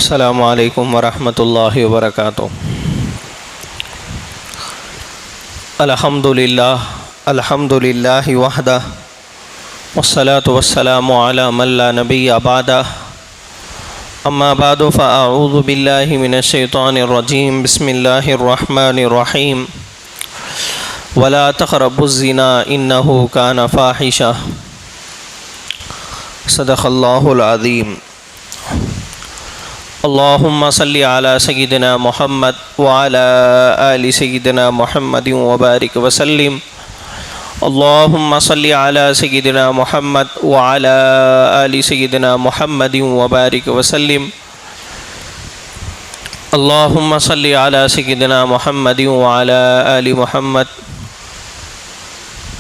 السلام علیکم ورحمۃ اللہ وبرکاتہ۔ الحمد للہ وحدہ والصلاة والسلام علی من لا نبی بعدہ، اما بعد فاعوذ باللہ من الشیطان الرجیم، بسم اللہ الرحمن الرحیم۔ ولا تقربوا الزنا انہ کان فاحشہ، صدق اللہ العظیم۔ اللہم صلی علی سیدنا محمد وعلی آل سیدنا محمد وبارک وسلم۔ اللہم صلی علی سیدنا محمد وعلی آل سیدنا محمد وبارک وسلم۔ اللہم صلی علی سیدنا محمد وعلی آل محمد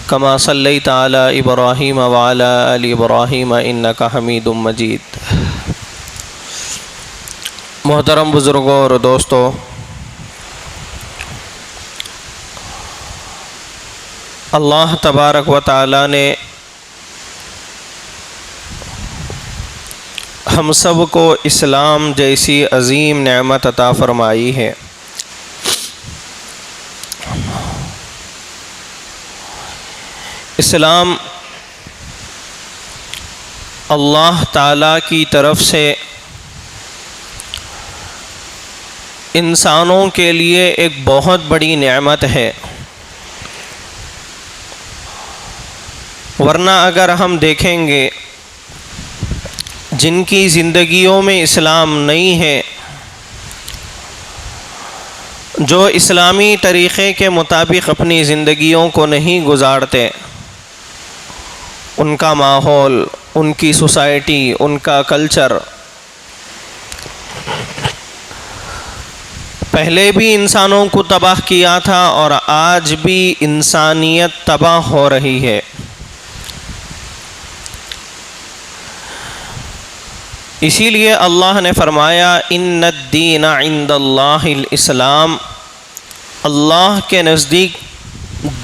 کما صلیت علی ابراہیم وعلی آل ابراہیم انک حمید مجید۔ محترم بزرگوں اور دوستو، اللہ تبارک و تعالی نے ہم سب کو اسلام جیسی عظیم نعمت عطا فرمائی ہے۔ اسلام اللہ تعالی کی طرف سے انسانوں کے لیے ایک بہت بڑی نعمت ہے، ورنہ اگر ہم دیکھیں گے جن کی زندگیوں میں اسلام نہیں ہے، جو اسلامی طریقے کے مطابق اپنی زندگیوں کو نہیں گزارتے، ان کا ماحول، ان کی سوسائٹی، ان کا کلچر پہلے بھی انسانوں کو تباہ کیا تھا اور آج بھی انسانیت تباہ ہو رہی ہے۔ اسی لیے اللہ نے فرمایا ان الدین عند اللہ الاسلام، اللہ کے نزدیک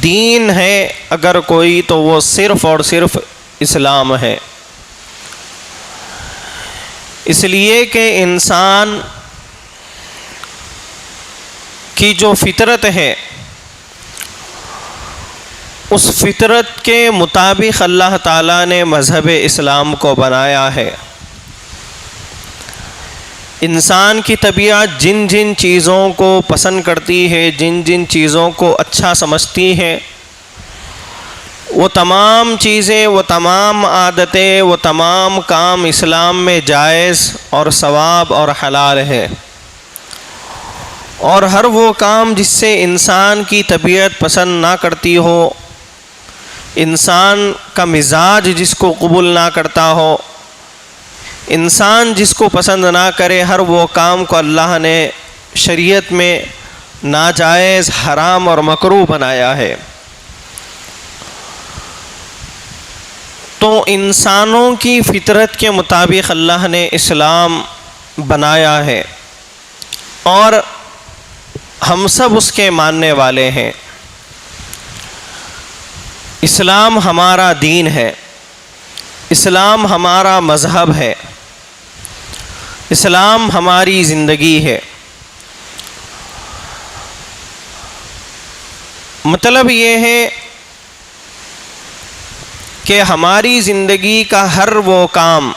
دین ہے اگر کوئی تو وہ صرف اور صرف اسلام ہے۔ اس لیے کہ انسان کی جو فطرت ہے، اس فطرت کے مطابق اللہ تعالیٰ نے مذہب اسلام کو بنایا ہے۔ انسان کی طبیعت جن جن چیزوں کو پسند کرتی ہے، جن جن چیزوں کو اچھا سمجھتی ہے، وہ تمام چیزیں، وہ تمام عادتیں، وہ تمام کام اسلام میں جائز اور ثواب اور حلال ہے۔ اور ہر وہ کام جس سے انسان کی طبیعت پسند نہ کرتی ہو، انسان کا مزاج جس کو قبول نہ کرتا ہو، انسان جس کو پسند نہ کرے، ہر وہ کام کو اللہ نے شریعت میں ناجائز، حرام اور مکروہ بنایا ہے۔ تو انسانوں کی فطرت کے مطابق اللہ نے اسلام بنایا ہے اور ہم سب اس کے ماننے والے ہیں۔ اسلام ہمارا دین ہے، اسلام ہمارا مذہب ہے، اسلام ہماری زندگی ہے۔ مطلب یہ ہے کہ ہماری زندگی کا ہر وہ کام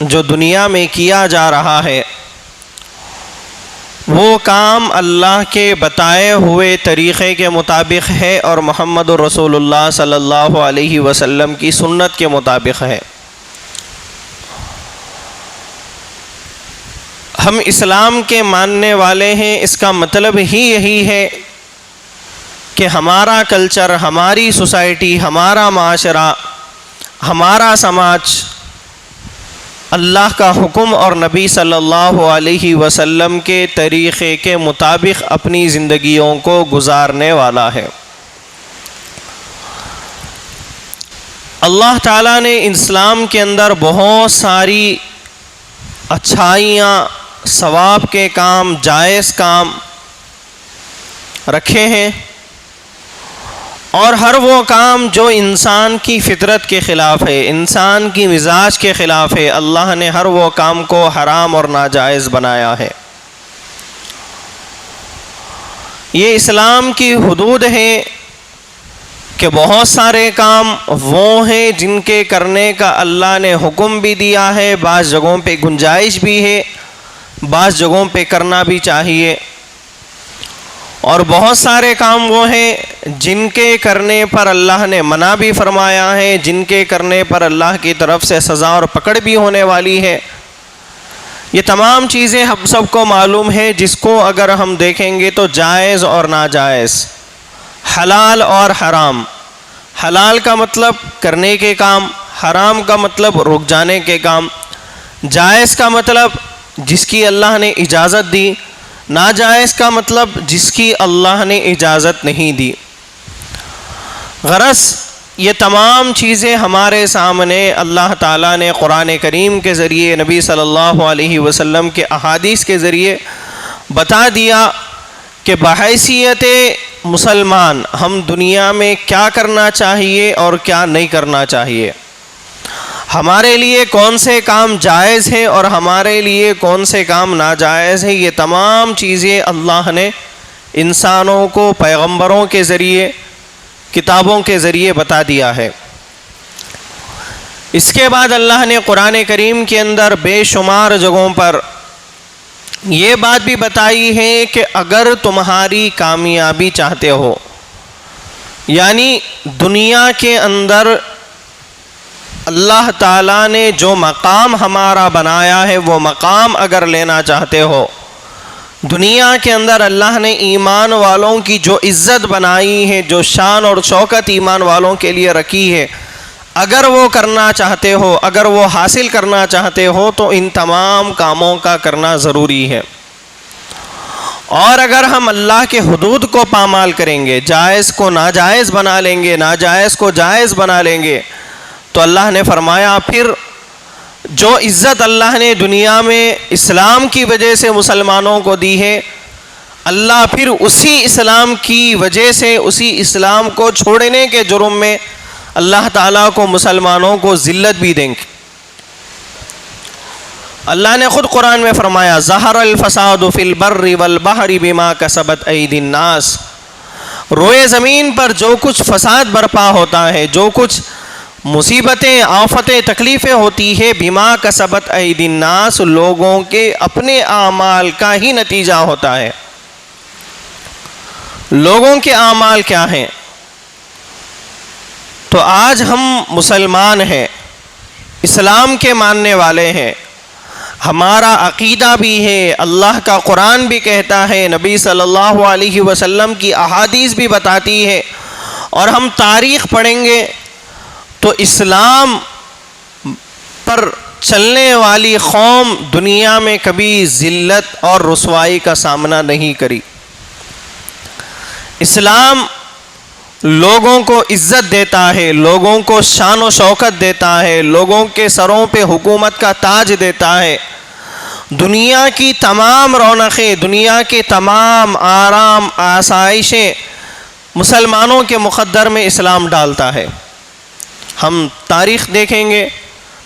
جو دنیا میں کیا جا رہا ہے، وہ کام اللہ کے بتائے ہوئے طریقے کے مطابق ہے اور محمد رسول اللہ صلی اللہ علیہ وسلم کی سنت کے مطابق ہے۔ ہم اسلام کے ماننے والے ہیں، اس کا مطلب ہی یہی ہے کہ ہمارا کلچر، ہماری سوسائٹی، ہمارا معاشرہ، ہمارا سماج اللہ کا حکم اور نبی صلی اللہ علیہ وسلم کے طریقے کے مطابق اپنی زندگیوں کو گزارنے والا ہے۔ اللہ تعالیٰ نے اسلام کے اندر بہت ساری اچھائیاں، ثواب کے کام، جائز کام رکھے ہیں اور ہر وہ کام جو انسان کی فطرت کے خلاف ہے، انسان کی مزاج کے خلاف ہے، اللہ نے ہر وہ کام کو حرام اور ناجائز بنایا ہے۔ یہ اسلام کی حدود ہے کہ بہت سارے کام وہ ہیں جن کے کرنے کا اللہ نے حکم بھی دیا ہے، بعض جگہوں پہ گنجائش بھی ہے، بعض جگہوں پہ کرنا بھی چاہیے، اور بہت سارے کام وہ ہیں جن کے کرنے پر اللہ نے منع بھی فرمایا ہے، جن کے کرنے پر اللہ کی طرف سے سزا اور پکڑ بھی ہونے والی ہے۔ یہ تمام چیزیں ہم سب کو معلوم ہے، جس کو اگر ہم دیکھیں گے تو جائز اور ناجائز، حلال اور حرام۔ حلال کا مطلب کرنے کے کام، حرام کا مطلب رک جانے کے کام، جائز کا مطلب جس کی اللہ نے اجازت دی، ناجائز کا مطلب جس کی اللہ نے اجازت نہیں دی۔ غرض یہ تمام چیزیں ہمارے سامنے اللہ تعالیٰ نے قرآن کریم کے ذریعے، نبی صلی اللہ علیہ وسلم کے احادیث کے ذریعے بتا دیا کہ بحیثیت مسلمان ہم دنیا میں کیا کرنا چاہیے اور کیا نہیں کرنا چاہیے، ہمارے لیے کون سے کام جائز ہیں اور ہمارے لیے کون سے کام ناجائز ہیں۔ یہ تمام چیزیں اللہ نے انسانوں کو پیغمبروں کے ذریعے، کتابوں کے ذریعے بتا دیا ہے۔ اس کے بعد اللہ نے قرآن کریم کے اندر بے شمار جگہوں پر یہ بات بھی بتائی ہے کہ اگر تمہاری کامیابی چاہتے ہو، یعنی دنیا کے اندر اللہ تعالیٰ نے جو مقام ہمارا بنایا ہے وہ مقام اگر لینا چاہتے ہو، دنیا کے اندر اللہ نے ایمان والوں کی جو عزت بنائی ہے، جو شان اور شوکت ایمان والوں کے لیے رکھی ہے، اگر وہ کرنا چاہتے ہو، اگر وہ حاصل کرنا چاہتے ہو تو ان تمام کاموں کا کرنا ضروری ہے۔ اور اگر ہم اللہ کے حدود کو پامال کریں گے، جائز کو ناجائز بنا لیں گے، ناجائز کو جائز بنا لیں گے، تو اللہ نے فرمایا پھر جو عزت اللہ نے دنیا میں اسلام کی وجہ سے مسلمانوں کو دی ہے، اللہ پھر اسی اسلام کی وجہ سے، اسی اسلام کو چھوڑنے کے جرم میں اللہ تعالیٰ کو مسلمانوں کو ذلت بھی دیں گے۔ اللہ نے خود قرآن میں فرمایا ظہر الفساد فی البر والبحر بما کسبت ایدی الناس، روئے زمین پر جو کچھ فساد برپا ہوتا ہے، جو کچھ مصیبتیں، آفتیں، تکلیفیں ہوتی ہے، بما کسبت ایدی الناس، لوگوں کے اپنے اعمال کا ہی نتیجہ ہوتا ہے۔ لوگوں کے اعمال کیا ہیں؟ تو آج ہم مسلمان ہیں، اسلام کے ماننے والے ہیں، ہمارا عقیدہ بھی ہے، اللہ کا قرآن بھی کہتا ہے، نبی صلی اللہ علیہ وسلم کی احادیث بھی بتاتی ہے، اور ہم تاریخ پڑھیں گے تو اسلام پر چلنے والی قوم دنیا میں کبھی ذلت اور رسوائی کا سامنا نہیں کری۔ اسلام لوگوں کو عزت دیتا ہے، لوگوں کو شان و شوکت دیتا ہے، لوگوں کے سروں پہ حکومت کا تاج دیتا ہے، دنیا کی تمام رونقیں، دنیا کے تمام آرام آسائشیں مسلمانوں کے مقدر میں اسلام ڈالتا ہے۔ ہم تاریخ دیکھیں گے،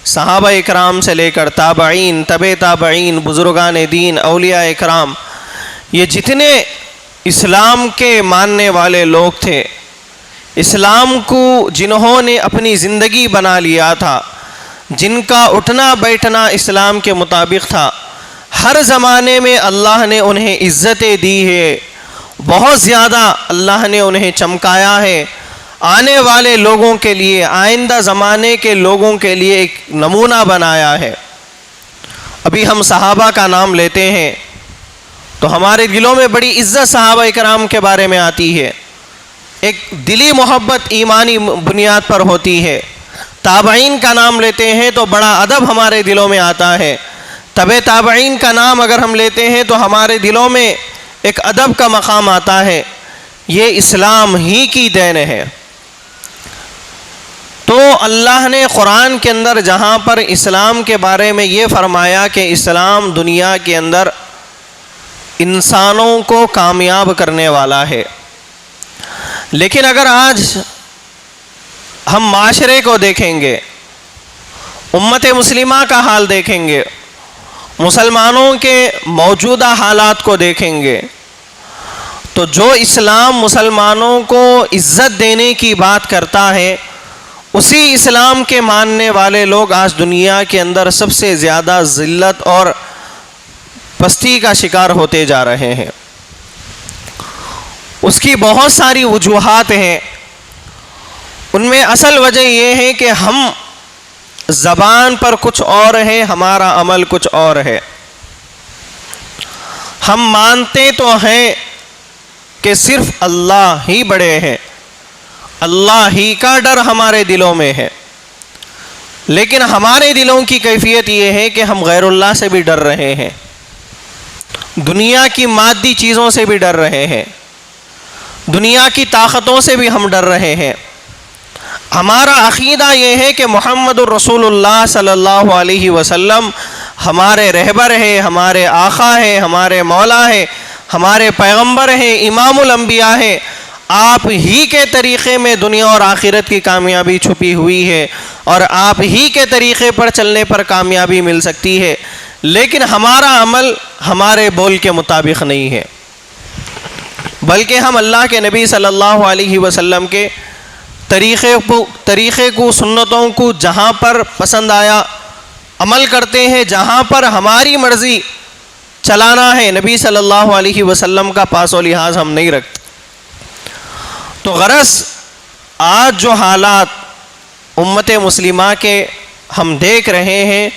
صحابہ اکرام سے لے کر تابعین، تبع تابعین، بزرگان دین، اولیاء اکرام، یہ جتنے اسلام کے ماننے والے لوگ تھے، اسلام کو جنہوں نے اپنی زندگی بنا لیا تھا، جن کا اٹھنا بیٹھنا اسلام کے مطابق تھا، ہر زمانے میں اللہ نے انہیں عزتیں دی ہے، بہت زیادہ اللہ نے انہیں چمکایا ہے، آنے والے لوگوں کے لیے، آئندہ زمانے کے لوگوں کے لیے ایک نمونہ بنایا ہے۔ ابھی ہم صحابہ کا نام لیتے ہیں تو ہمارے دلوں میں بڑی عزت صحابہ کرام کے بارے میں آتی ہے، ایک دلی محبت ایمانی بنیاد پر ہوتی ہے۔ تابعین کا نام لیتے ہیں تو بڑا ادب ہمارے دلوں میں آتا ہے، تبع تابعین کا نام اگر ہم لیتے ہیں تو ہمارے دلوں میں ایک ادب کا مقام آتا ہے۔ یہ اسلام ہی کی دین ہے۔ تو اللہ نے قرآن کے اندر جہاں پر اسلام کے بارے میں یہ فرمایا کہ اسلام دنیا کے اندر انسانوں کو کامیاب کرنے والا ہے، لیکن اگر آج ہم معاشرے کو دیکھیں گے، امت مسلمہ کا حال دیکھیں گے، مسلمانوں کے موجودہ حالات کو دیکھیں گے، تو جو اسلام مسلمانوں کو عزت دینے کی بات کرتا ہے، اسی اسلام کے ماننے والے لوگ آج دنیا کے اندر سب سے زیادہ ذلت اور پستی کا شکار ہوتے جا رہے ہیں۔ اس کی بہت ساری وجوہات ہیں، ان میں اصل وجہ یہ ہے کہ ہم زبان پر کچھ اور ہے، ہمارا عمل کچھ اور ہے۔ ہم مانتے تو ہیں کہ صرف اللہ ہی بڑے ہیں، اللہ ہی کا ڈر ہمارے دلوں میں ہے، لیکن ہمارے دلوں کی کیفیت یہ ہے کہ ہم غیر اللہ سے بھی ڈر رہے ہیں، دنیا کی مادی چیزوں سے بھی ڈر رہے ہیں، دنیا کی طاقتوں سے بھی ہم ڈر رہے ہیں۔ ہمارا عقیدہ یہ ہے کہ محمد الرسول اللہ صلی اللہ علیہ وسلم ہمارے رہبر ہے، ہمارے آقا ہے، ہمارے مولا ہے، ہمارے پیغمبر ہیں، امام الانبیاء ہے۔ آپ ہی کے طریقے میں دنیا اور آخرت کی کامیابی چھپی ہوئی ہے، اور آپ ہی کے طریقے پر چلنے پر کامیابی مل سکتی ہے، لیکن ہمارا عمل ہمارے بول کے مطابق نہیں ہے، بلکہ ہم اللہ کے نبی صلی اللہ علیہ وسلم کے طریقے کو، سنتوں کو جہاں پر پسند آیا عمل کرتے ہیں، جہاں پر ہماری مرضی چلانا ہے، نبی صلی اللہ علیہ وسلم کا پاس و لحاظ ہم نہیں رکھتے۔ تو غرض آج جو حالات امت مسلمہ کے ہم دیکھ رہے ہیں،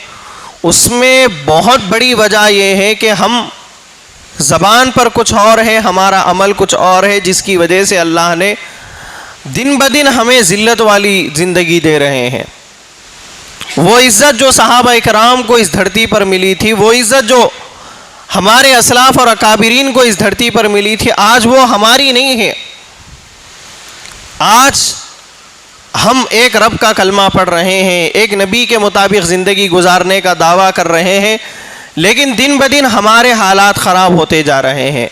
اس میں بہت بڑی وجہ یہ ہے کہ ہم زبان پر کچھ اور ہے، ہمارا عمل کچھ اور ہے، جس کی وجہ سے اللہ نے دن بدن ہمیں ذلت والی زندگی دے رہے ہیں۔ وہ عزت جو صحابہ اکرام کو اس دھرتی پر ملی تھی، وہ عزت جو ہمارے اسلاف اور اکابرین کو اس دھرتی پر ملی تھی، آج وہ ہماری نہیں ہے۔ آج ہم ایک رب کا کلمہ پڑھ رہے ہیں، ایک نبی کے مطابق زندگی گزارنے کا دعویٰ کر رہے ہیں، لیکن دن بدن ہمارے حالات خراب ہوتے جا رہے ہیں۔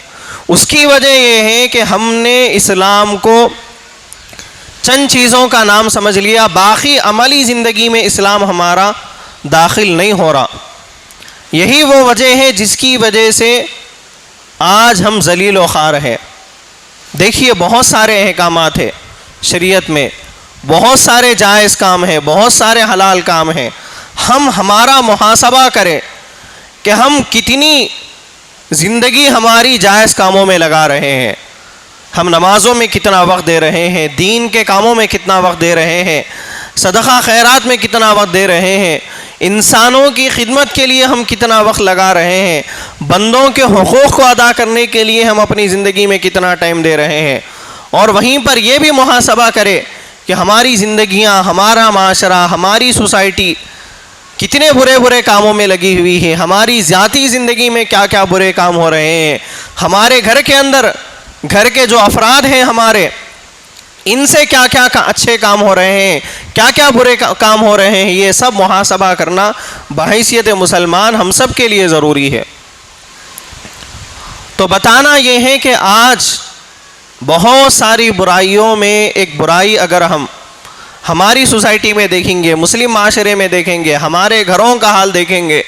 اس کی وجہ یہ ہے کہ ہم نے اسلام کو چند چیزوں کا نام سمجھ لیا، باقی عملی زندگی میں اسلام ہمارا داخل نہیں ہو رہا۔ یہی وہ وجہ ہے جس کی وجہ سے آج ہم ذلیل و خوار ہیں۔ دیکھیے بہت سارے احکامات ہیں شریعت میں، بہت سارے جائز کام ہیں، بہت سارے حلال کام ہیں۔ ہم ہمارا محاسبہ کریں کہ ہم کتنی زندگی ہماری جائز کاموں میں لگا رہے ہیں، ہم نمازوں میں کتنا وقت دے رہے ہیں، دین کے کاموں میں کتنا وقت دے رہے ہیں، صدقہ خیرات میں کتنا وقت دے رہے ہیں، انسانوں کی خدمت کے لیے ہم کتنا وقت لگا رہے ہیں، بندوں کے حقوق کو ادا کرنے کے لیے ہم اپنی زندگی میں کتنا ٹائم دے رہے ہیں۔ اور وہیں پر یہ بھی محاسبہ کرے کہ ہماری زندگیاں، ہمارا معاشرہ، ہماری سوسائٹی کتنے برے کاموں میں لگی ہوئی ہے، ہماری ذاتی زندگی میں کیا کیا برے کام ہو رہے ہیں، ہمارے گھر کے اندر گھر کے جو افراد ہیں ہمارے، ان سے کیا کیا اچھے کام ہو رہے ہیں، کیا کیا برے کام ہو رہے ہیں۔ یہ سب محاسبہ کرنا بحیثیت مسلمان ہم سب کے لیے ضروری ہے۔ تو بتانا یہ ہے کہ آج بہت ساری برائیوں میں ایک برائی اگر ہم ہماری سوسائٹی میں دیکھیں گے، مسلم معاشرے میں دیکھیں گے، ہمارے گھروں کا حال دیکھیں گے،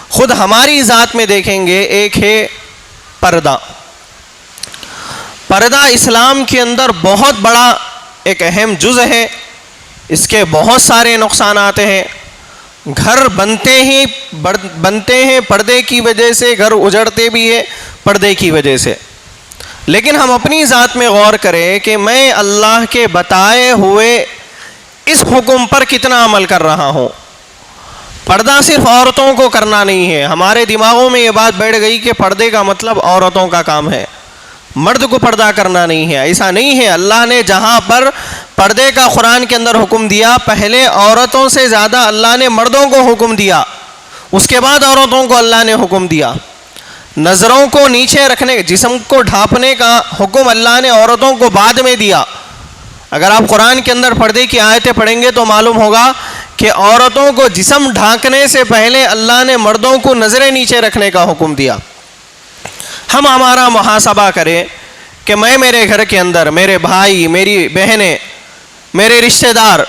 خود ہماری ذات میں دیکھیں گے، ایک ہے پردہ۔ پردہ اسلام کے اندر بہت بڑا ایک اہم جز ہے، اس کے بہت سارے نقصانات ہیں۔ گھر بنتے ہیں پردے کی وجہ سے، گھر اجڑتے بھی ہیں پردے کی وجہ سے۔ لیکن ہم اپنی ذات میں غور کریں کہ میں اللہ کے بتائے ہوئے اس حکم پر کتنا عمل کر رہا ہوں۔ پردہ صرف عورتوں کو کرنا نہیں ہے، ہمارے دماغوں میں یہ بات بیٹھ گئی کہ پردے کا مطلب عورتوں کا کام ہے، مرد کو پردہ کرنا نہیں ہے۔ ایسا نہیں ہے۔ اللہ نے جہاں پر پردے کا قرآن کے اندر حکم دیا، پہلے عورتوں سے زیادہ اللہ نے مردوں کو حکم دیا، اس کے بعد عورتوں کو اللہ نے حکم دیا۔ نظروں کو نیچے رکھنے، جسم کو ڈھانپنے کا حکم اللہ نے عورتوں کو بعد میں دیا۔ اگر آپ قرآن کے اندر پردے کی آیتیں پڑھیں گے تو معلوم ہوگا کہ عورتوں کو جسم ڈھانکنے سے پہلے اللہ نے مردوں کو نظریں نیچے رکھنے کا حکم دیا۔ ہم ہمارا محاسبہ کریں کہ میں میرے گھر کے اندر میرے بھائی، میری بہنیں، میرے رشتہ دار،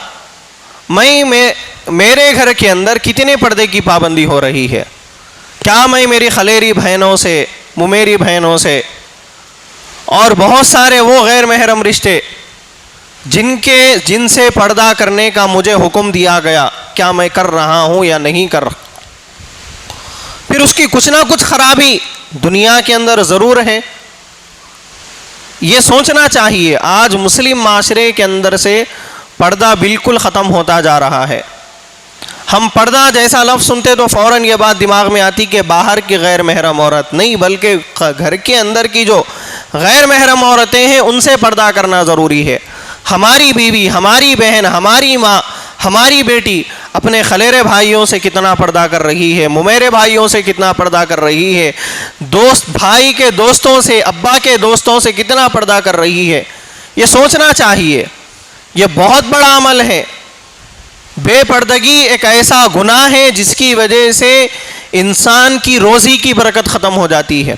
میرے گھر کے اندر کتنے پردے کی پابندی ہو رہی ہے؟ کیا میں میری خلیری بہنوں سے، ممیری بہنوں سے اور بہت سارے وہ غیر محرم رشتے جن سے پردہ کرنے کا مجھے حکم دیا گیا، کیا میں کر رہا ہوں یا نہیں کر رہا؟ پھر اس کی کچھ نہ کچھ خرابی دنیا کے اندر ضرور ہے، یہ سوچنا چاہیے۔ آج مسلم معاشرے کے اندر سے پردہ بالکل ختم ہوتا جا رہا ہے۔ ہم پردہ جیسا لفظ سنتے تو فوراً یہ بات دماغ میں آتی کہ باہر کی غیر محرم عورت نہیں، بلکہ گھر کے اندر کی جو غیر محرم عورتیں ہیں ان سے پردہ کرنا ضروری ہے۔ ہماری بیوی، ہماری بہن، ہماری ماں، ہماری بیٹی اپنے خلیرے بھائیوں سے کتنا پردہ کر رہی ہے، ممیرے بھائیوں سے کتنا پردہ کر رہی ہے، دوست بھائی کے دوستوں سے، ابا کے دوستوں سے کتنا پردہ کر رہی ہے، یہ سوچنا چاہیے۔ یہ بہت بڑا عمل ہے۔ بے پردگی ایک ایسا گناہ ہے جس کی وجہ سے انسان کی روزی کی برکت ختم ہو جاتی ہے۔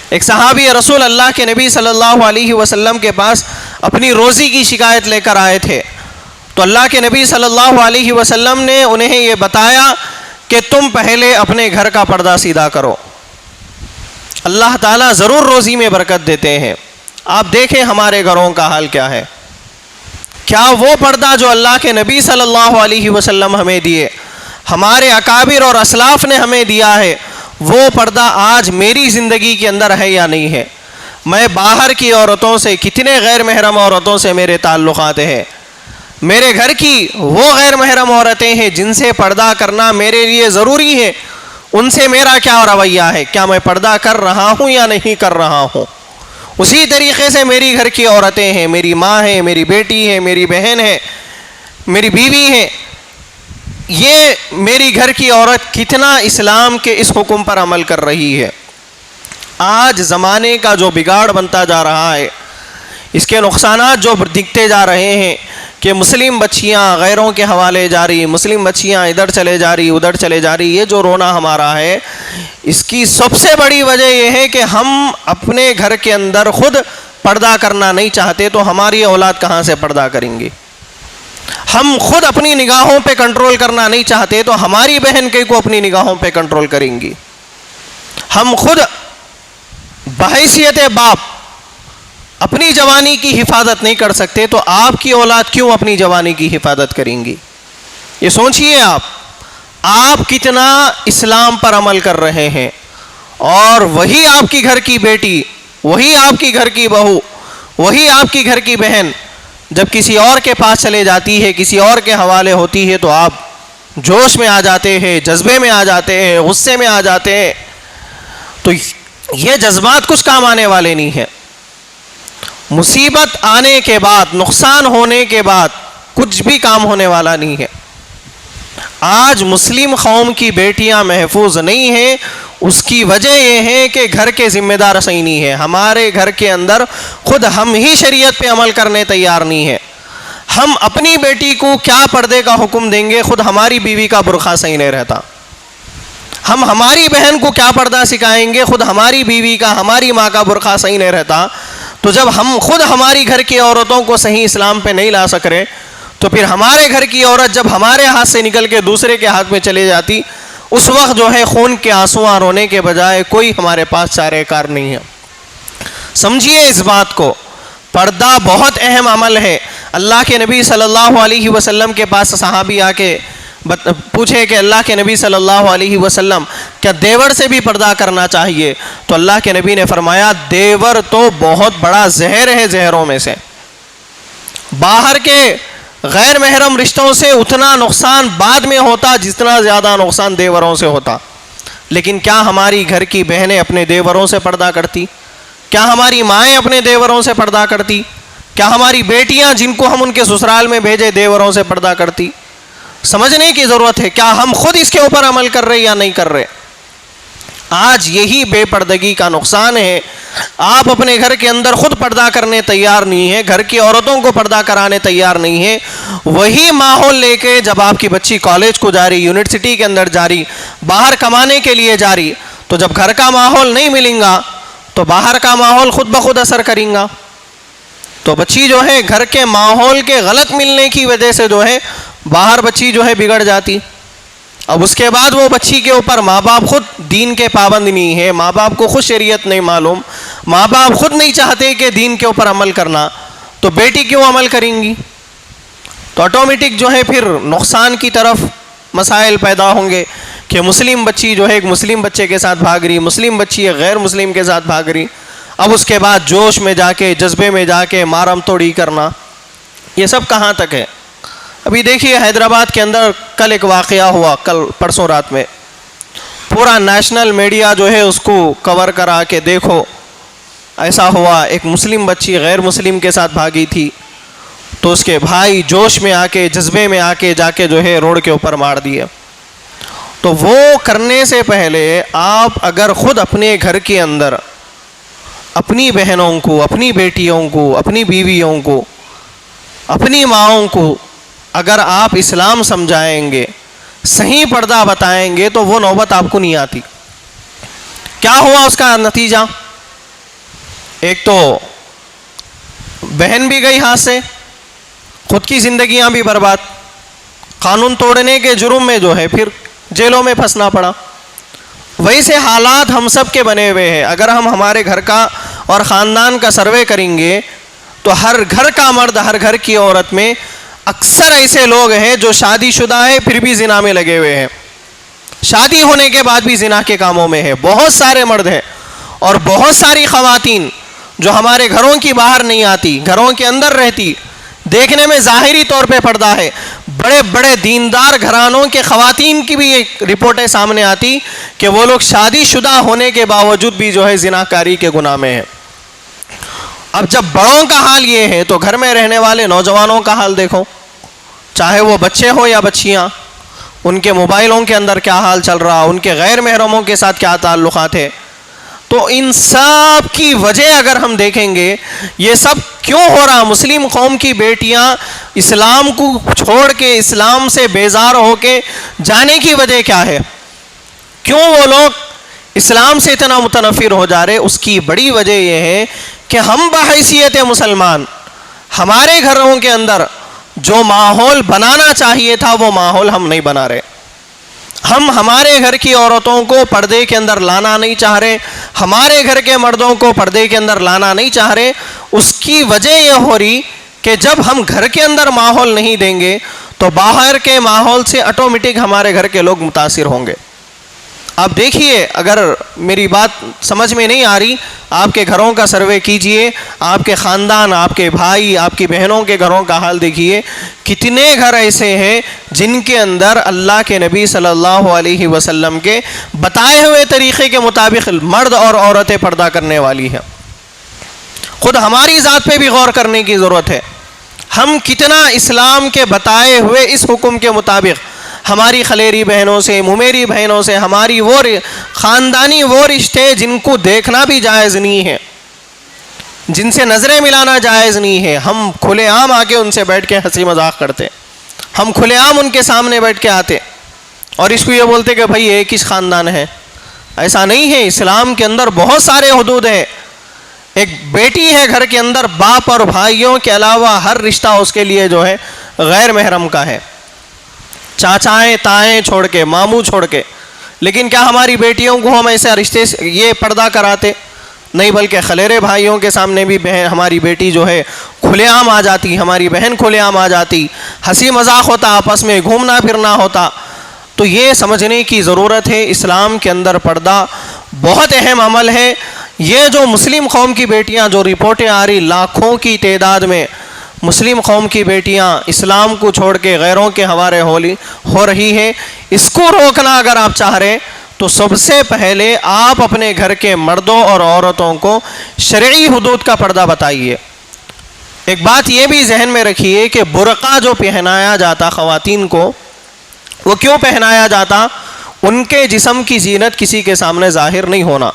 ایک صحابی رسول اللہ کے نبی صلی اللہ علیہ وسلم کے پاس اپنی روزی کی شکایت لے کر آئے تھے، تو اللہ کے نبی صلی اللہ علیہ وسلم نے انہیں یہ بتایا کہ تم پہلے اپنے گھر کا پردہ سیدھا کرو، اللہ تعالیٰ ضرور روزی میں برکت دیتے ہیں۔ آپ دیکھیں ہمارے گھروں کا حال کیا ہے۔ کیا وہ پردہ جو اللہ کے نبی صلی اللہ علیہ وسلم ہمیں دیے، ہمارے اکابر اور اسلاف نے ہمیں دیا ہے، وہ پردہ آج میری زندگی کے اندر ہے یا نہیں ہے؟ میں باہر کی عورتوں سے، کتنے غیر محرم عورتوں سے میرے تعلقات ہیں، میرے گھر کی وہ غیر محرم عورتیں ہیں جن سے پردہ کرنا میرے لیے ضروری ہے، ان سے میرا کیا رویہ ہے؟ کیا میں پردہ کر رہا ہوں یا نہیں کر رہا ہوں؟ اسی طریقے سے میری گھر کی عورتیں ہیں، میری ماں ہے، میری بیٹی ہے، میری بہن ہے، میری بیوی ہے، یہ میری گھر کی عورت کتنا اسلام کے اس حکم پر عمل کر رہی ہے؟ آج زمانے کا جو بگاڑ بنتا جا رہا ہے، اس کے نقصانات جو دکھتے جا رہے ہیں کہ مسلم بچیاں غیروں کے حوالے جاری، مسلم بچیاں ادھر چلے جا رہی، ادھر چلے جا رہی، یہ جو رونا ہمارا ہے، اس کی سب سے بڑی وجہ یہ ہے کہ ہم اپنے گھر کے اندر خود پردہ کرنا نہیں چاہتے، تو ہماری اولاد کہاں سے پردہ کریں گی؟ ہم خود اپنی نگاہوں پہ کنٹرول کرنا نہیں چاہتے تو ہماری بہن کو اپنی نگاہوں پہ کنٹرول کریں گی۔ ہم خود بحیثیت باپ اپنی جوانی کی حفاظت نہیں کر سکتے تو آپ کی اولاد کیوں اپنی جوانی کی حفاظت کریں گی؟ یہ سوچئے آپ کتنا اسلام پر عمل کر رہے ہیں، اور وہی آپ کی گھر کی بیٹی، وہی آپ کی گھر کی بہو، وہی آپ کی گھر کی بہن جب کسی اور کے پاس چلے جاتی ہے، کسی اور کے حوالے ہوتی ہے، تو آپ جوش میں آ جاتے ہیں، جذبے میں آ جاتے ہیں، غصے میں آ جاتے ہیں۔ تو یہ جذبات کچھ کام آنے والے نہیں ہیں۔ مصیبت آنے کے بعد، نقصان ہونے کے بعد کچھ بھی کام ہونے والا نہیں ہے۔ آج مسلم قوم کی بیٹیاں محفوظ نہیں ہیں، اس کی وجہ یہ ہے کہ گھر کے ذمہ دار صحیح نہیں ہے۔ ہمارے گھر کے اندر خود ہم ہی شریعت پہ عمل کرنے تیار نہیں ہیں۔ ہم اپنی بیٹی کو کیا پردے کا حکم دیں گے، خود ہماری بیوی کا برقع صحیح نہیں رہتا۔ ہم ہماری بہن کو کیا پردہ سکھائیں گے، خود ہماری بیوی کا، ہماری ماں کا برقع صحیح نہیں رہتا۔ تو جب ہم خود ہماری گھر کی عورتوں کو صحیح اسلام پہ نہیں لا سک رہے، تو پھر ہمارے گھر کی عورت جب ہمارے ہاتھ سے نکل کے دوسرے کے ہاتھ میں چلے جاتی، اس وقت جو ہے خون کے آنسو رونے کے بجائے کوئی ہمارے پاس چارہ کار نہیں ہے۔ سمجھیے اس بات کو، پردہ بہت اہم عمل ہے۔ اللہ کے نبی صلی اللہ علیہ وسلم کے پاس صحابی آ کے پوچھے کہ اللہ کے نبی صلی اللہ علیہ وسلم کیا دیور سے بھی پردہ کرنا چاہیے؟ تو اللہ کے نبی نے فرمایا دیور تو بہت بڑا زہر ہے زہروں میں سے۔ باہر کے غیر محرم رشتوں سے اتنا نقصان بعد میں ہوتا جتنا زیادہ نقصان دیوروں سے ہوتا، لیکن کیا ہماری گھر کی بہنیں اپنے دیوروں سے پردہ کرتی؟ کیا ہماری مائیں اپنے دیوروں سے پردہ کرتی؟ کیا ہماری بیٹیاں جن کو ہم ان کے سسرال میں بھیجے دیوروں سے پردہ کرتی؟ سمجھنے کی ضرورت ہے، کیا ہم خود اس کے اوپر عمل کر رہے یا نہیں کر رہے؟ آج یہی بے پردگی کا نقصان ہے۔ آپ اپنے گھر کے اندر خود پردہ کرنے تیار نہیں ہیں، گھر کی عورتوں کو پردہ کرانے تیار نہیں ہیں، وہی ماحول لے کے جب آپ کی بچی کالج کو جا رہی، یونیورسٹی کے اندر جا رہی، باہر کمانے کے لیے جا رہی، تو جب گھر کا ماحول نہیں ملے گا تو باہر کا ماحول خود بخود اثر کریں گا. تو بچی جو ہے گھر کے ماحول کے غلط ملنے کی وجہ سے جو ہے باہر بچی جو ہے بگڑ جاتی. اب اس کے بعد وہ بچی کے اوپر ماں باپ خود دین کے پابند نہیں ہے, ماں باپ کو خود شریعت نہیں معلوم, ماں باپ خود نہیں چاہتے کہ دین کے اوپر عمل کرنا, تو بیٹی کیوں عمل کریں گی؟ تو آٹومیٹک جو ہے پھر نقصان کی طرف مسائل پیدا ہوں گے کہ مسلم بچی جو ہے ایک مسلم بچے کے ساتھ بھاگ رہی, مسلم بچی ایک غیر مسلم کے ساتھ بھاگ رہی. اب اس کے بعد جوش میں جا کے, جذبے میں جا کے مارم توڑی کرنا, یہ سب کہاں تک ہے؟ ابھی دیکھیے حیدرآباد کے اندر کل ایک واقعہ ہوا, کل پرسوں رات میں پورا نیشنل میڈیا جو ہے اس کو کور کرا کہ دیکھو ایسا ہوا, ایک مسلم بچی غیر مسلم کے ساتھ بھاگی تھی, تو اس کے بھائی جوش میں آ کے, جذبے میں آ کے جا کے جو ہے روڈ کے اوپر مار دیے. تو وہ کرنے سے پہلے آپ اگر خود اپنے گھر کے اندر اپنی بہنوں کو, اپنی بیٹیوں کو, اپنی بیویوں کو, اپنی ماؤں کو اگر آپ اسلام سمجھائیں گے, صحیح پردہ بتائیں گے, تو وہ نوبت آپ کو نہیں آتی. کیا ہوا اس کا نتیجہ؟ ایک تو بہن بھی گئی ہاتھ سے, خود کی زندگیاں بھی برباد, قانون توڑنے کے جرم میں جو ہے پھر جیلوں میں پھنسنا پڑا. ویسے حالات ہم سب کے بنے ہوئے ہیں. اگر ہم ہمارے گھر کا اور خاندان کا سروے کریں گے تو ہر گھر کا مرد, ہر گھر کی عورت میں اکثر ایسے لوگ ہیں جو شادی شدہ ہیں پھر بھی زنا میں لگے ہوئے ہیں, شادی ہونے کے بعد بھی زنا کے کاموں میں ہے. بہت سارے مرد ہیں اور بہت ساری خواتین جو ہمارے گھروں کی باہر نہیں آتی, گھروں کے اندر رہتی, دیکھنے میں ظاہری طور پہ پردہ ہے. بڑے بڑے دیندار گھرانوں کے خواتین کی بھی ایک رپورٹیں سامنے آتی کہ وہ لوگ شادی شدہ ہونے کے باوجود بھی جو ہے زناکاری کے گناہ میں ہیں. اب جب بڑوں کا حال یہ ہے تو گھر میں رہنے والے نوجوانوں کا حال دیکھو, چاہے وہ بچے ہو یا بچیاں, ان کے موبائلوں کے اندر کیا حال چل رہا, ان کے غیر محرموں کے ساتھ کیا تعلقات ہے. تو ان سب کی وجہ اگر ہم دیکھیں گے یہ سب کیوں ہو رہا, مسلم قوم کی بیٹیاں اسلام کو چھوڑ کے, اسلام سے بیزار ہو کے جانے کی وجہ کیا ہے, کیوں وہ لوگ اسلام سے اتنا متنفر ہو جا رہے؟ اس کی بڑی وجہ یہ ہے کہ ہم بحیثیت مسلمان ہمارے گھروں کے اندر جو ماحول بنانا چاہیے تھا وہ ماحول ہم نہیں بنا رہے. ہم ہمارے گھر کی عورتوں کو پردے کے اندر لانا نہیں چاہ رہے, ہمارے گھر کے مردوں کو پردے کے اندر لانا نہیں چاہ رہے. اس کی وجہ یہ ہو رہی کہ جب ہم گھر کے اندر ماحول نہیں دیں گے تو باہر کے ماحول سے آٹومیٹک ہمارے گھر کے لوگ متاثر ہوں گے. آپ دیکھیے, اگر میری بات سمجھ میں نہیں آ رہی, آپ کے گھروں کا سروے کیجئے, آپ کے خاندان, آپ کے بھائی, آپ کی بہنوں کے گھروں کا حال دیکھیے. کتنے گھر ایسے ہیں جن کے اندر اللہ کے نبی صلی اللہ علیہ وسلم کے بتائے ہوئے طریقے کے مطابق مرد اور عورتیں پردہ کرنے والی ہیں. خود ہماری ذات پہ بھی غور کرنے کی ضرورت ہے. ہم کتنا اسلام کے بتائے ہوئے اس حکم کے مطابق ہماری خلیری بہنوں سے, ممیری بہنوں سے, ہماری وہ خاندانی وہ رشتے جن کو دیکھنا بھی جائز نہیں ہے, جن سے نظریں ملانا جائز نہیں ہے, ہم کھلے عام آ کے ان سے بیٹھ کے ہنسی مذاق کرتے, ہم کھلے عام ان کے سامنے بیٹھ کے آتے اور اس کو یہ بولتے کہ بھائی ایک ہی خاندان ہے. ایسا نہیں ہے. اسلام کے اندر بہت سارے حدود ہیں. ایک بیٹی ہے گھر کے اندر, باپ اور بھائیوں کے علاوہ ہر رشتہ اس کے لیے جو ہے غیر محرم کا ہے, چاچائیں تائیں چھوڑ کے, ماموں چھوڑ کے. لیکن کیا ہماری بیٹیوں کو ہم ایسے رشتے یہ پردہ کراتے؟ نہیں, بلکہ خلیرے بھائیوں کے سامنے بھی ہماری بیٹی جو ہے کھلے عام آ جاتی, ہماری بہن کھلے عام آ جاتی, ہنسی مذاق ہوتا, آپس میں گھومنا پھرنا ہوتا. تو یہ سمجھنے کی ضرورت ہے اسلام کے اندر پردہ بہت اہم عمل ہے. یہ جو مسلم قوم کی بیٹیاں, جو رپورٹیں آ رہی لاکھوں کی تعداد میں مسلم قوم کی بیٹیاں اسلام کو چھوڑ کے غیروں کے حوالے ہو رہی ہے, اس کو روکنا اگر آپ چاہ رہے تو سب سے پہلے آپ اپنے گھر کے مردوں اور عورتوں کو شرعی حدود کا پردہ بتائیے. ایک بات یہ بھی ذہن میں رکھیے کہ برقع جو پہنایا جاتا خواتین کو, وہ کیوں پہنایا جاتا؟ ان کے جسم کی زینت کسی کے سامنے ظاہر نہیں ہونا.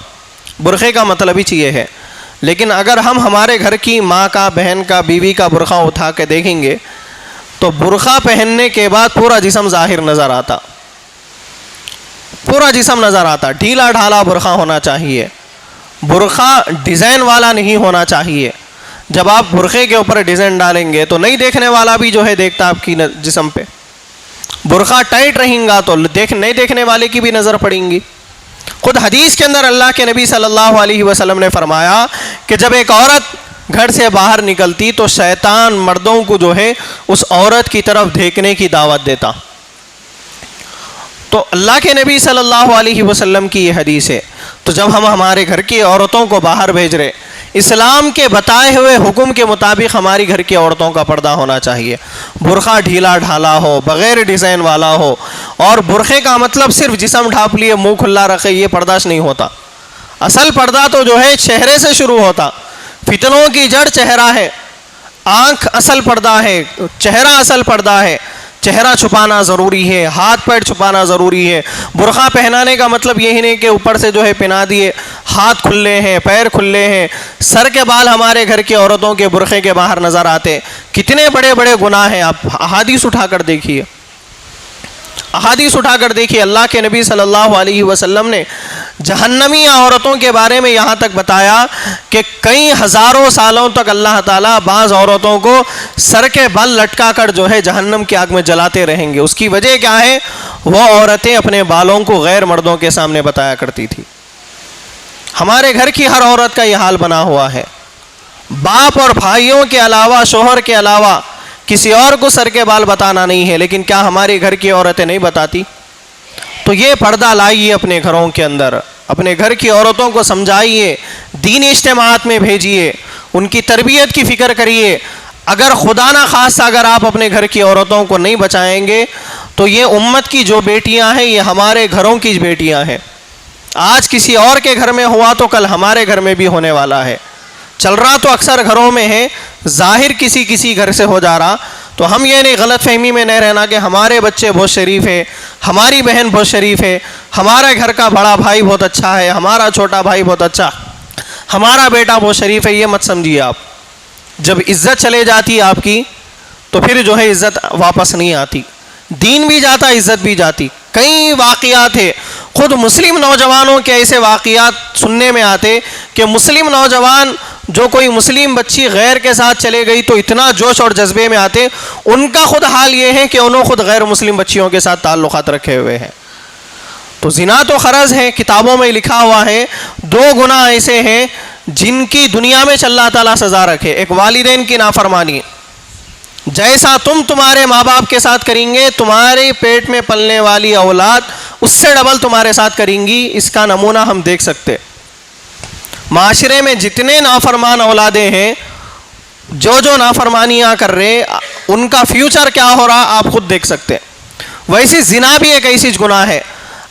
برقعے کا مطلب ہی یہ ہے. لیکن اگر ہم ہمارے گھر کی ماں کا, بہن کا, بیوی کا برقع اٹھا کے دیکھیں گے تو برقع پہننے کے بعد پورا جسم ظاہر نظر آتا, پورا جسم نظر آتا, ڈھیلا ڈھالا برقع ہونا چاہیے. برقع ڈیزائن والا نہیں ہونا چاہیے. جب آپ برقعے کے اوپر ڈیزائن ڈالیں گے تو نہیں دیکھنے والا بھی جو ہے دیکھتا آپ کی جسم پہ. برقع ٹائٹ رہیں گا تو نہیں دیکھنے والے کی بھی نظر پڑیں گی. خود حدیث کے اندر اللہ کے نبی صلی اللہ علیہ وسلم نے فرمایا کہ جب ایک عورت گھر سے باہر نکلتی تو شیطان مردوں کو جو ہے اس عورت کی طرف دیکھنے کی دعوت دیتا. تو اللہ کے نبی صلی اللہ علیہ وسلم کی یہ حدیث ہے. تو جب ہم ہمارے گھر کی عورتوں کو باہر بھیج رہے, اسلام کے بتائے ہوئے حکم کے مطابق ہماری گھر کی عورتوں کا پردہ ہونا چاہیے. برقع ڈھیلا ڈھالا ہو, بغیر ڈیزائن والا ہو. اور برقعے کا مطلب صرف جسم ڈھانپ لیے منہ کھلا رکھے یہ پرداش نہیں ہوتا. اصل پردہ تو جو ہے چہرے سے شروع ہوتا. فتنوں کی جڑ چہرہ ہے. آنکھ اصل پردہ ہے, چہرہ اصل پردہ ہے. چہرہ چھپانا ضروری ہے, ہاتھ پیر چھپانا ضروری ہے. برقع پہنانے کا مطلب یہی نہیں کہ اوپر سے جو ہے پہنا دیے, ہاتھ کھلے ہیں, پیر کھلے ہیں. سر کے بال ہمارے گھر کی عورتوں کے برقعے کے باہر نظر آتے. کتنے بڑے بڑے گناہ ہیں. آپ احادیث اٹھا کر دیکھیے, احادیث اٹھا کر دیکھیے. اللہ کے نبی صلی اللہ علیہ وسلم نے جہنمی عورتوں کے بارے میں یہاں تک بتایا کہ کئی ہزاروں سالوں تک اللہ تعالیٰ بعض عورتوں کو سر کے بل لٹکا کر جو ہے جہنم کی آگ میں جلاتے رہیں گے. اس کی وجہ کیا ہے؟ وہ عورتیں اپنے بالوں کو غیر مردوں کے سامنے بتایا کرتی تھی. ہمارے گھر کی ہر عورت کا یہ حال بنا ہوا ہے. باپ اور بھائیوں کے علاوہ, شوہر کے علاوہ کسی اور کو سر کے بال بتانا نہیں ہے. لیکن کیا ہمارے گھر کی عورتیں نہیں بتاتی؟ تو یہ پردہ لائیے اپنے گھروں کے اندر, اپنے گھر کی عورتوں کو سمجھائیے, دینی اجتماعات میں بھیجیے, ان کی تربیت کی فکر کریے. اگر خدا نہ خواستہ اگر آپ اپنے گھر کی عورتوں کو نہیں بچائیں گے تو یہ امت کی جو بیٹیاں ہیں یہ ہمارے گھروں کی بیٹیاں ہیں. آج کسی اور کے گھر میں ہوا تو کل ہمارے گھر میں بھی ہونے والا ہے. چل رہا تو اکثر گھروں میں ہے, ظاہر کسی گھر سے ہو جا رہا. تو ہم یہ نہیں غلط فہمی میں نہیں رہنا کہ ہمارے بچے بہت شریف ہے, ہماری بہن بہت شریف ہے, ہمارے گھر کا بڑا بھائی بہت اچھا ہے, ہمارا چھوٹا بھائی بہت اچھا, ہمارا بیٹا بہت شریف ہے. یہ مت سمجھیے آپ. جب عزت چلے جاتی ہے آپ کی تو پھر جو ہے عزت واپس نہیں آتی. دین بھی جاتا, عزت بھی جاتی. کئی واقعات ہے, خود مسلم نوجوانوں کے ایسے واقعات سننے میں آتے کہ مسلم نوجوان جو کوئی مسلم بچی غیر کے ساتھ چلے گئی تو اتنا جوش اور جذبے میں آتے. ان کا خود حال یہ ہے کہ انہوں خود غیر مسلم بچیوں کے ساتھ تعلقات رکھے ہوئے ہیں. تو زنا تو خرض ہے, کتابوں میں لکھا ہوا ہے. 2 گناہ ایسے ہیں جن کی دنیا میں اللہ تعالیٰ سزا رکھے. ایک والدین کی نافرمانی, جیسا تم تمہارے ماں باپ کے ساتھ کریں گے تمہارے پیٹ میں پلنے والی اولاد اس سے ڈبل تمہارے ساتھ کریں گی. اس کا نمونہ ہم دیکھ سکتے. معاشرے میں جتنے نافرمان اولادیں ہیں, جو نافرمانیاں کر رہے, ان کا فیوچر کیا ہو رہا آپ خود دیکھ سکتے. ویسی زنا بھی ایک ایسی گناہ ہے.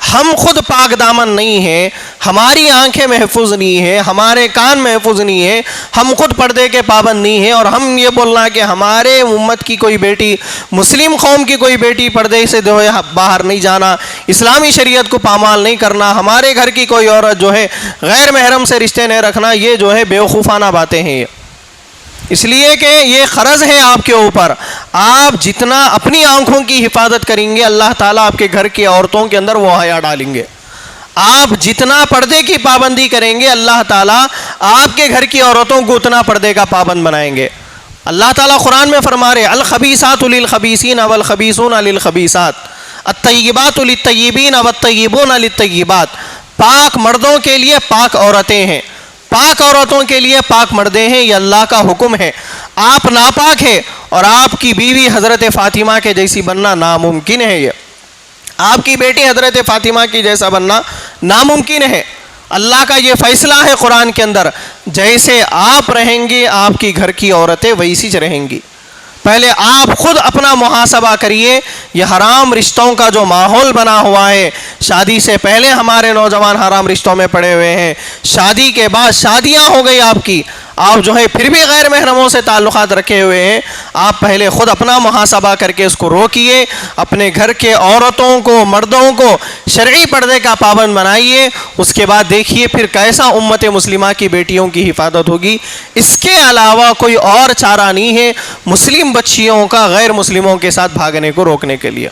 ہم خود پاک دامن نہیں ہیں, ہماری آنکھیں محفوظ نہیں ہیں, ہمارے کان محفوظ نہیں ہیں, ہم خود پردے کے پابند نہیں ہیں, اور ہم یہ بولنا کہ ہمارے امت کی کوئی بیٹی, مسلم قوم کی کوئی بیٹی پردے سے جو ہے باہر نہیں جانا, اسلامی شریعت کو پامال نہیں کرنا, ہمارے گھر کی کوئی عورت جو ہے غیر محرم سے رشتے نہیں رکھنا, یہ جو ہے بیوقوفانہ باتیں ہیں. اس لیے کہ یہ قرض ہے آپ کے اوپر. آپ جتنا اپنی آنکھوں کی حفاظت کریں گے اللہ تعالیٰ آپ کے گھر کی عورتوں کے اندر وہ حیا ڈالیں گے. آپ جتنا پردے کی پابندی کریں گے اللہ تعالیٰ آپ کے گھر کی عورتوں کو اتنا پردے کا پابند بنائیں گے. اللہ تعالیٰ قرآن میں فرما رہے الخبیثات للخبیثین والخبیثون للخبیثات الطیبات للطیبین والطیبون للطیبات. پاک مردوں کے لیے پاک عورتیں ہیں, پاک عورتوں کے لیے پاک مردیں ہیں. یہ اللہ کا حکم ہے. آپ ناپاک ہے اور آپ کی بیوی حضرت فاطمہ کے جیسی بننا ناممکن ہے. یہ آپ کی بیٹی حضرت فاطمہ کی جیسا بننا ناممکن ہے. اللہ کا یہ فیصلہ ہے قرآن کے اندر, جیسے آپ رہیں گے آپ کی گھر کی عورتیں ویسی رہیں گی. پہلے آپ خود اپنا محاسبہ کریے. یہ حرام رشتوں کا جو ماحول بنا ہوا ہے, شادی سے پہلے ہمارے نوجوان حرام رشتوں میں پڑے ہوئے ہیں, شادی کے بعد شادیاں ہو گئی آپ کی, آپ جو ہے پھر بھی غیر محرموں سے تعلقات رکھے ہوئے ہیں. آپ پہلے خود اپنا محاسبہ کر کے اس کو روکیے. اپنے گھر کے عورتوں کو, مردوں کو شرعی پردے کا پابند بنائیے. اس کے بعد دیکھیے پھر کیسا امت مسلمہ کی بیٹیوں کی حفاظت ہوگی. اس کے علاوہ کوئی اور چارہ نہیں ہے مسلم بچیوں کا غیر مسلموں کے ساتھ بھاگنے کو روکنے کے لیے.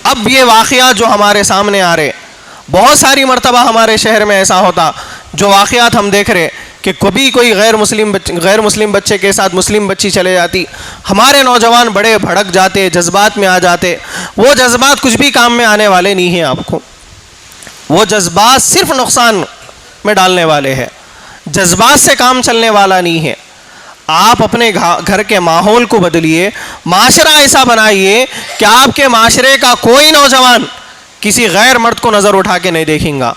اب یہ واقعات جو ہمارے سامنے آ رہے, بہت ساری مرتبہ ہمارے شہر میں ایسا ہوتا جو واقعات ہم دیکھ رہے کہ کبھی کوئی غیر مسلم بچے کے ساتھ مسلم بچی چلے جاتی، ہمارے نوجوان بڑے بھڑک جاتے، جذبات میں آ جاتے. وہ جذبات کچھ بھی کام میں آنے والے نہیں ہیں. آپ کو وہ جذبات صرف نقصان میں ڈالنے والے ہیں، جذبات سے کام چلنے والا نہیں ہے. آپ اپنے گھر کے ماحول کو بدلیے، معاشرہ ایسا بنائیے کہ آپ کے معاشرے کا کوئی نوجوان کسی غیر مرد کو نظر اٹھا کے نہیں دیکھیں گا،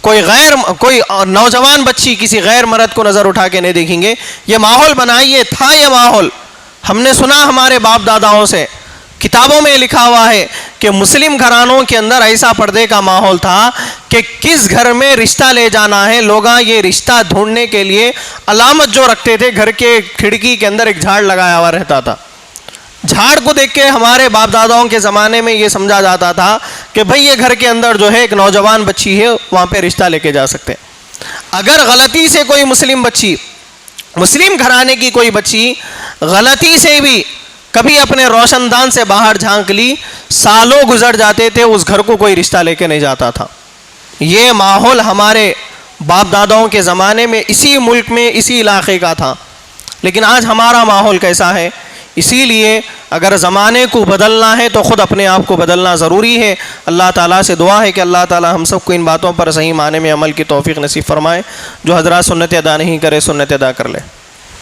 کوئی نوجوان بچی کسی غیر مرد کو نظر اٹھا کے نہیں دیکھیں گے. یہ ماحول بنائیے. تھا یہ ماحول، ہم نے سنا ہمارے باپ داداؤں سے، کتابوں میں لکھا ہوا ہے کہ مسلم گھرانوں کے اندر ایسا پردے کا ماحول تھا کہ کس گھر میں رشتہ لے جانا ہے، لوگ یہ رشتہ ڈھونڈنے کے لیے علامت جو رکھتے تھے، گھر کے کھڑکی کے اندر ایک جھاڑ لگایا ہوا رہتا تھا. جھاڑ کو دیکھ کے ہمارے باپ داداؤں کے زمانے میں یہ سمجھا جاتا تھا کہ بھئی یہ گھر کے اندر جو ہے ایک نوجوان بچی ہے، وہاں پہ رشتہ لے کے جا سکتے. اگر غلطی سے کوئی مسلم بچی، مسلم گھرانے کی کوئی بچی غلطی سے بھی کبھی اپنے روشن دان سے باہر جھانک لی، سالوں گزر جاتے تھے، اس گھر کو کوئی رشتہ لے کے نہیں جاتا تھا. یہ ماحول ہمارے باپ داداؤں کے زمانے میں اسی ملک میں اسی علاقے کا تھا. لیکن آج ہمارا ماحول کیسا ہے؟ اسی لیے اگر زمانے کو بدلنا ہے تو خود اپنے آپ کو بدلنا ضروری ہے. اللہ تعالیٰ سے دعا ہے کہ اللہ تعالیٰ ہم سب کو ان باتوں پر صحیح معنی میں عمل کی توفیق نصیب فرمائے. جو حضرات سنت ادا نہیں کرے سنت ادا کر لے.